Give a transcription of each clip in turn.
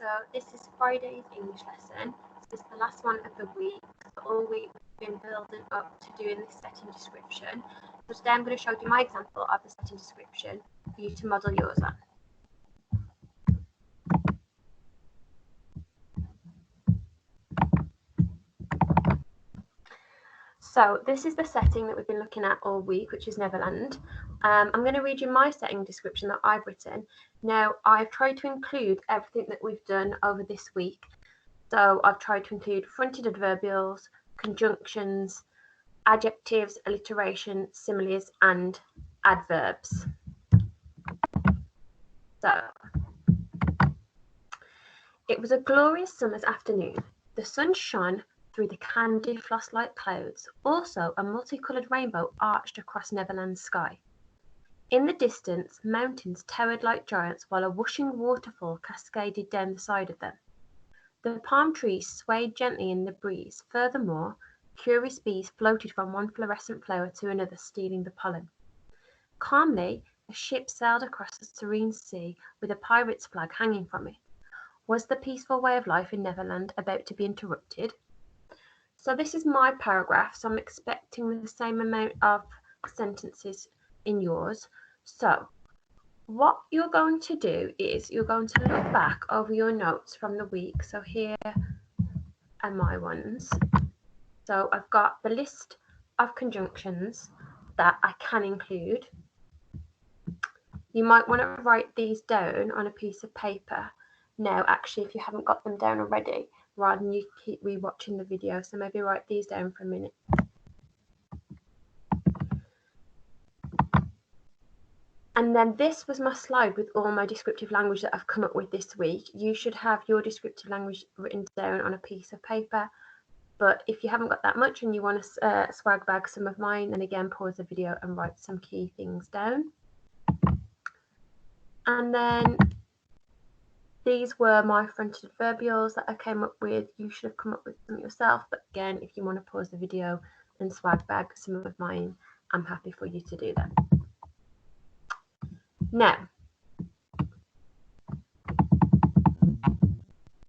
So this is Friday's English lesson. This is the last one of the week. So all week we've been building up to doing this setting description. So today I'm going to show you my example of the setting description for you to model yours on. So this is the setting that we've been looking at all week, which is Neverland. I'm going to read you my setting description that I've written. Now, I've tried to include everything that we've done over this week. So I've tried to include fronted adverbials, conjunctions, adjectives, alliteration, similes, and adverbs. So, it was a glorious summer's afternoon. The sun shone through the candy floss-like clouds. Also, a multicoloured rainbow arched across Neverland's sky. In the distance, mountains towered like giants, while a whooshing waterfall cascaded down the side of them. The palm trees swayed gently in the breeze. Furthermore, curious bees floated from one fluorescent flower to another, stealing the pollen. Calmly, a ship sailed across the serene sea with a pirate's flag hanging from it. Was the peaceful way of life in Neverland about to be interrupted? So this is my paragraph, so I'm expecting the same amount of sentences in yours. So what you're going to do is you're going to look back over your notes from the week. So here are my ones. So I've got the list of conjunctions that I can include. You might want to write these down on a piece of paper. Now, actually, if you haven't got them down already, rather than you keep rewatching the video, so maybe write these down for a minute. And then this was my slide with all my descriptive language that I've come up with this week. You should have your descriptive language written down on a piece of paper. But if you haven't got that much and you want to swag bag some of mine, then again, pause the video and write some key things down. And then these were my fronted adverbials that I came up with. You should have come up with them yourself. But again, if you want to pause the video and swag bag some of mine, I'm happy for you to do that. Now,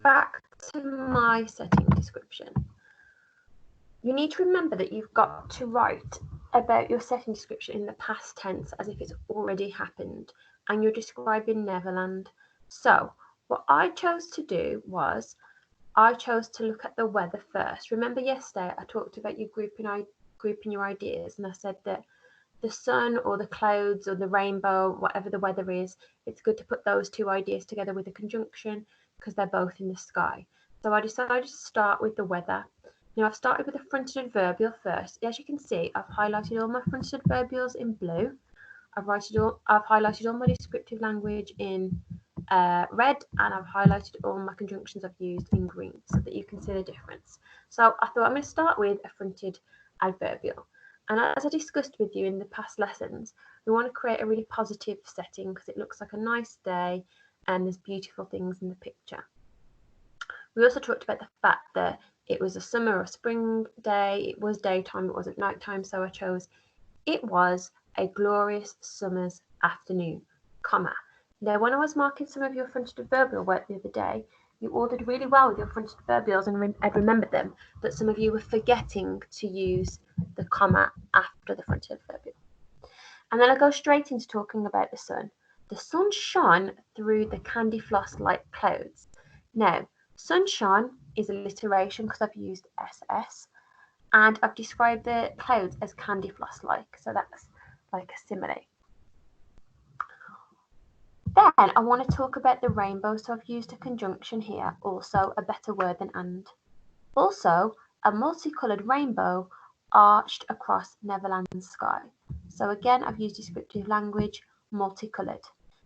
back to my setting description. You need to remember that you've got to write about your setting description in the past tense as if it's already happened and you're describing Neverland. So what I chose to do was I chose to look at the weather first. Remember yesterday I talked about you grouping your ideas, and I said that the sun or the clouds or the rainbow, whatever the weather is, it's good to put those two ideas together with a conjunction because they're both in the sky. So I decided to start with the weather. Now I've started with a fronted adverbial first. As you can see, I've highlighted all my fronted adverbials in blue. I've highlighted all my descriptive language in red, and I've highlighted all my conjunctions I've used in green so that you can see the difference. So I thought I'm going to start with a fronted adverbial. And as I discussed with you in the past lessons, we want to create a really positive setting because it looks like a nice day and there's beautiful things in the picture. We also talked about the fact that it was a summer or spring day. It was daytime, it wasn't nighttime, so I chose it was a glorious summer's afternoon, comma. Now, when I was marking some of your fronted adverbial work the other day, you all did really well with your fronted adverbials and I'd remembered them, but some of you were forgetting to use the comma after the fronted adverbial. And then I go straight into talking about the sun. The sun shone through the candy floss-like clouds. Now, sunshine is alliteration because I've used SS, and I've described the clouds as candy floss-like, so that's like a simile. Then I want to talk about the rainbow, so I've used a conjunction here, also a better word than and. Also, a multicoloured rainbow arched across Neverland's sky. So again, I've used descriptive language, multicoloured.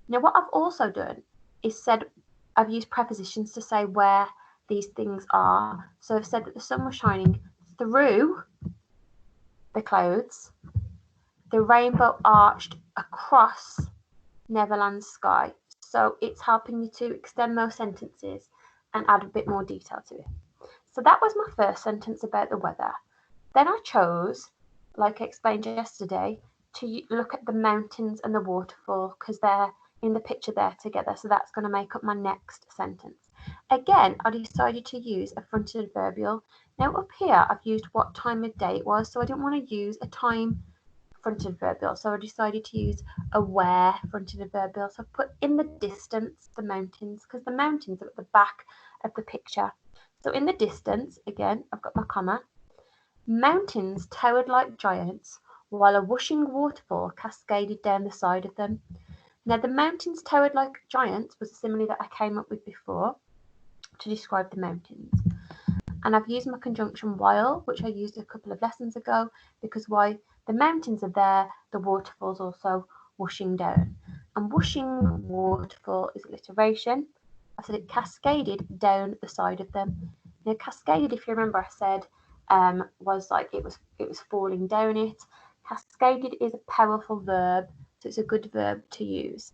Now what I've also done is said I've used prepositions to say where these things are. So I've said that the sun was shining through the clouds, the rainbow arched across Neverland's sky. So it's helping you to extend those sentences and add a bit more detail to it. So that was my first sentence about the weather. Then I chose, like I explained yesterday, to look at the mountains and the waterfall because they're in the picture there together. So that's going to make up my next sentence. Again, I decided to use a fronted adverbial. Now up here, I've used what time of day it was. So I didn't want to use a time fronted adverbial. So I decided to use a where fronted adverbial. So I put in the distance, the mountains, because the mountains are at the back of the picture. So in the distance, again, I've got my comma. Mountains towered like giants, while a whooshing waterfall cascaded down the side of them. Now, the mountains towered like giants was a simile that I came up with before to describe the mountains. And I've used my conjunction while, which I used a couple of lessons ago, because why the mountains are there, the waterfall's also whooshing down. And whooshing waterfall is alliteration. I said it cascaded down the side of them. Now, cascaded, if you remember, I said was like it was falling down it. Cascaded is a powerful verb, so it's a good verb to use.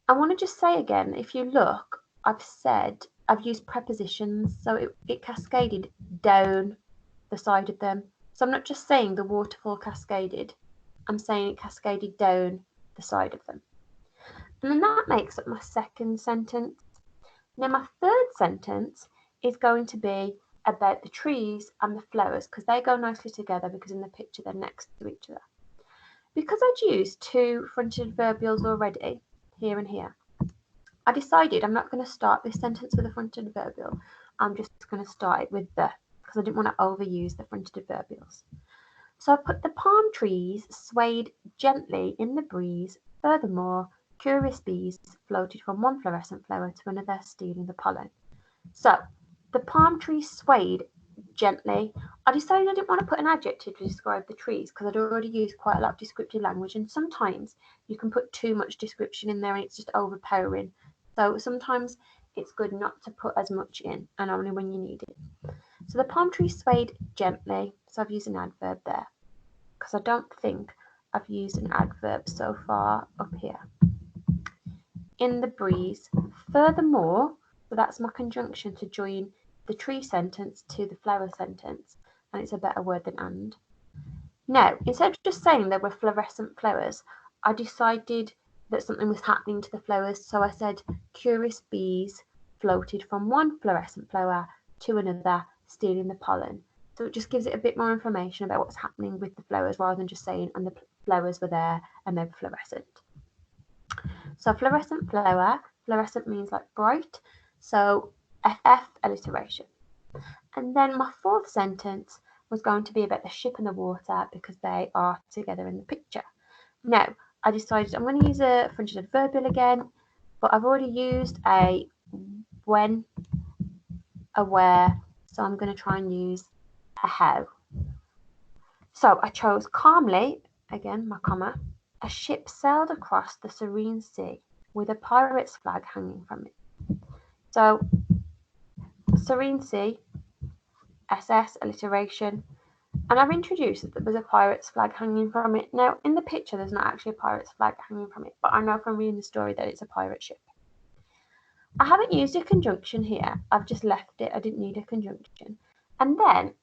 I want to just say again, if you look, I've used prepositions, so it cascaded down the side of them. So I'm not just saying the waterfall cascaded, I'm saying it cascaded down the side of them. And then that makes up my second sentence. Now my third sentence is going to be about the trees and the flowers, because they go nicely together, because in the picture they're next to each other. Because I'd used two fronted adverbials already, here and here, I decided I'm not going to start this sentence with a fronted adverbial. I'm just going to start it with the, because I didn't want to overuse the fronted adverbials. So I put the palm trees swayed gently in the breeze. Furthermore, curious bees floated from one fluorescent flower to another, stealing the pollen. So the palm trees swayed gently. I decided I didn't want to put an adjective to describe the trees because I'd already used quite a lot of descriptive language, and sometimes you can put too much description in there and it's just overpowering. So sometimes it's good not to put as much in, and only when you need it. So the palm trees swayed gently. So I've used an adverb there because I don't think I've used an adverb so far up here. In the breeze. Furthermore, so that's my conjunction to join the tree sentence to the flower sentence, and it's a better word than and. Now, instead of just saying there were fluorescent flowers, I decided that something was happening to the flowers, so I said curious bees floated from one fluorescent flower to another, stealing the pollen. So it just gives it a bit more information about what's happening with the flowers, rather than just saying and the flowers were there and they were fluorescent. So fluorescent flower, fluorescent means like bright, so FF alliteration. And then my fourth sentence was going to be about the ship and the water, because they are together in the picture. Now, I decided I'm going to use a fronted adverbial again, but I've already used a when, a where, so I'm going to try and use a how. So I chose calmly, again my comma, a ship sailed across the serene sea with a pirate's flag hanging from it. So serene sea, SS alliteration, and I've introduced that there's a pirate's flag hanging from it. Now in the picture there's not actually a pirate's flag hanging from it, but I know from reading the story that it's a pirate ship. I haven't used a conjunction here, I've just left it, I didn't need a conjunction. And then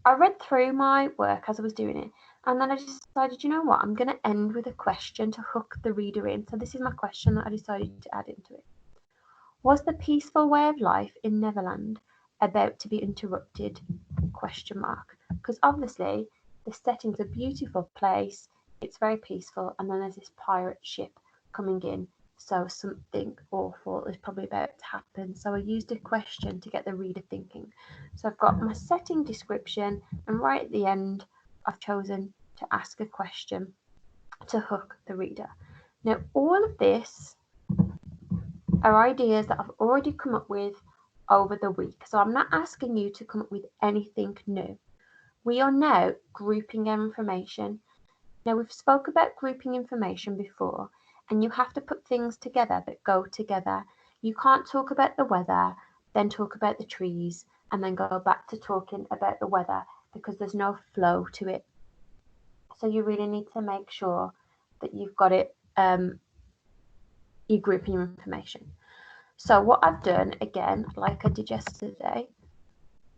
I read through my work as I was doing it, and then I decided, you know what, I'm going to end with a question to hook the reader in. So this is my question that I decided to add into it. Was the peaceful way of life in Neverland about to be interrupted? Question mark. Because obviously the setting's a beautiful place, it's very peaceful, and then there's this pirate ship coming in. So something awful is probably about to happen. So I used a question to get the reader thinking. So I've got my setting description, and right at the end, I've chosen to ask a question to hook the reader. Now, all of this are ideas that I've already come up with over the week. So I'm not asking you to come up with anything new. We are now grouping our information. Now, we've spoke about grouping information before, and you have to put things together that go together. You can't talk about the weather, then talk about the trees, and then go back to talking about the weather, because there's no flow to it. So you really need to make sure that you've got it, you're grouping your information. So what I've done, again, like I did yesterday,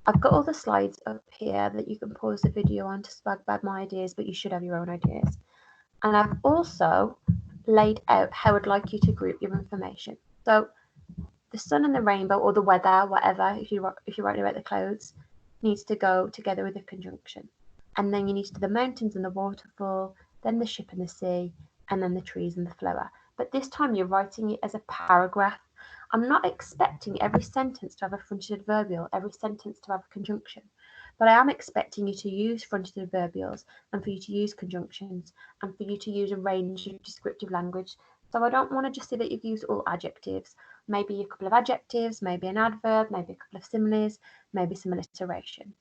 I've got all the slides up here that you can pause the video on to swag bag my ideas, but you should have your own ideas. And I've also laid out how I'd like you to group your information. So the sun and the rainbow, or the weather, whatever, if you're writing about the clothes, needs to go together with a conjunction. And then you need to do the mountains and the waterfall, then the ship and the sea, and then the trees and the flower. But this time you're writing it as a paragraph. I'm not expecting every sentence to have a fronted adverbial, every sentence to have a conjunction. But I am expecting you to use fronted adverbials, and for you to use conjunctions, and for you to use a range of descriptive language. So I don't want to just say that you've used all adjectives. Maybe a couple of adjectives, maybe an adverb, maybe a couple of similes, maybe some alliteration.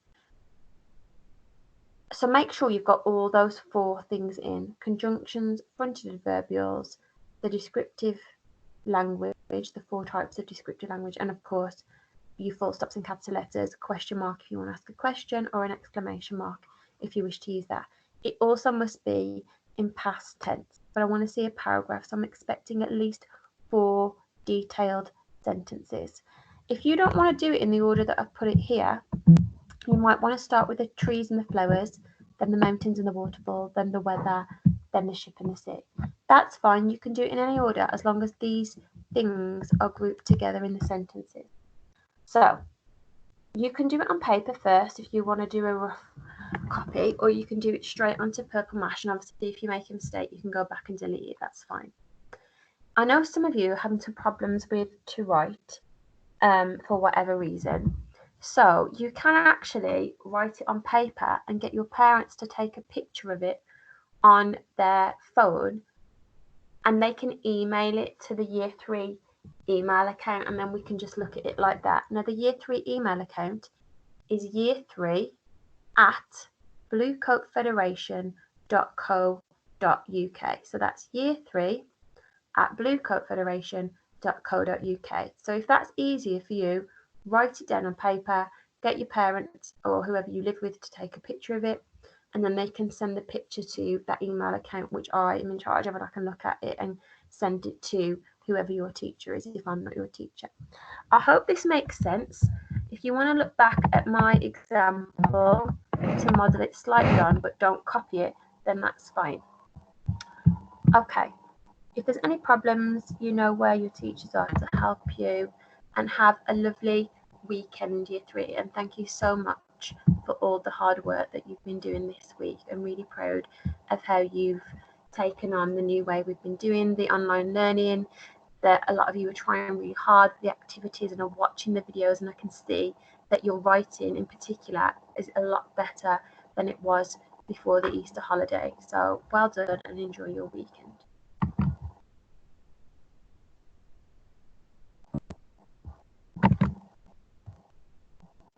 So make sure you've got all those 4 things in: conjunctions, fronted adverbials, the descriptive language, the 4 types of descriptive language, and of course you full stops and capital letters, question mark if you want to ask a question, or an exclamation mark if you wish to use that. It also must be in past tense, but I want to see a paragraph, so I'm expecting at least 4 detailed sentences. If you don't want to do it in the order that I've put it here, you might want to start with the trees and the flowers, then the mountains and the waterfall, then the weather, then the ship and the sea. That's fine. You can do it in any order as long as these things are grouped together in the sentences. So you can do it on paper first if you want to do a rough copy, or you can do it straight onto Purple Mash, and obviously if you make a mistake you can go back and delete it, that's fine. I know some of you are having some problems with to write for whatever reason. So you can actually write it on paper and get your parents to take a picture of it on their phone, and they can email it to the Year 3 email account, and then we can just look at it like that. Now the Year 3 email account is year3@bluecoatfederation.co.uk. So that's year3@bluecoatfederation.co.uk. So if that's easier for you, write it down on paper, get your parents or whoever you live with to take a picture of it, and then they can send the picture to that email account, which I am in charge of, and I can look at it and send it to whoever your teacher is if I'm not your teacher. I hope this makes sense. If you want to look back at my example to model it slightly on, but don't copy it, then that's fine. Okay. If there's any problems, you know where your teachers are to help you, and have a lovely weekend, Year 3. And thank you so much for all the hard work that you've been doing this week. I'm really proud of how you've taken on the new way we've been doing the online learning, that a lot of you are trying really hard with the activities and are watching the videos, and I can see that your writing in particular is a lot better than it was before the Easter holiday. So well done and enjoy your weekend.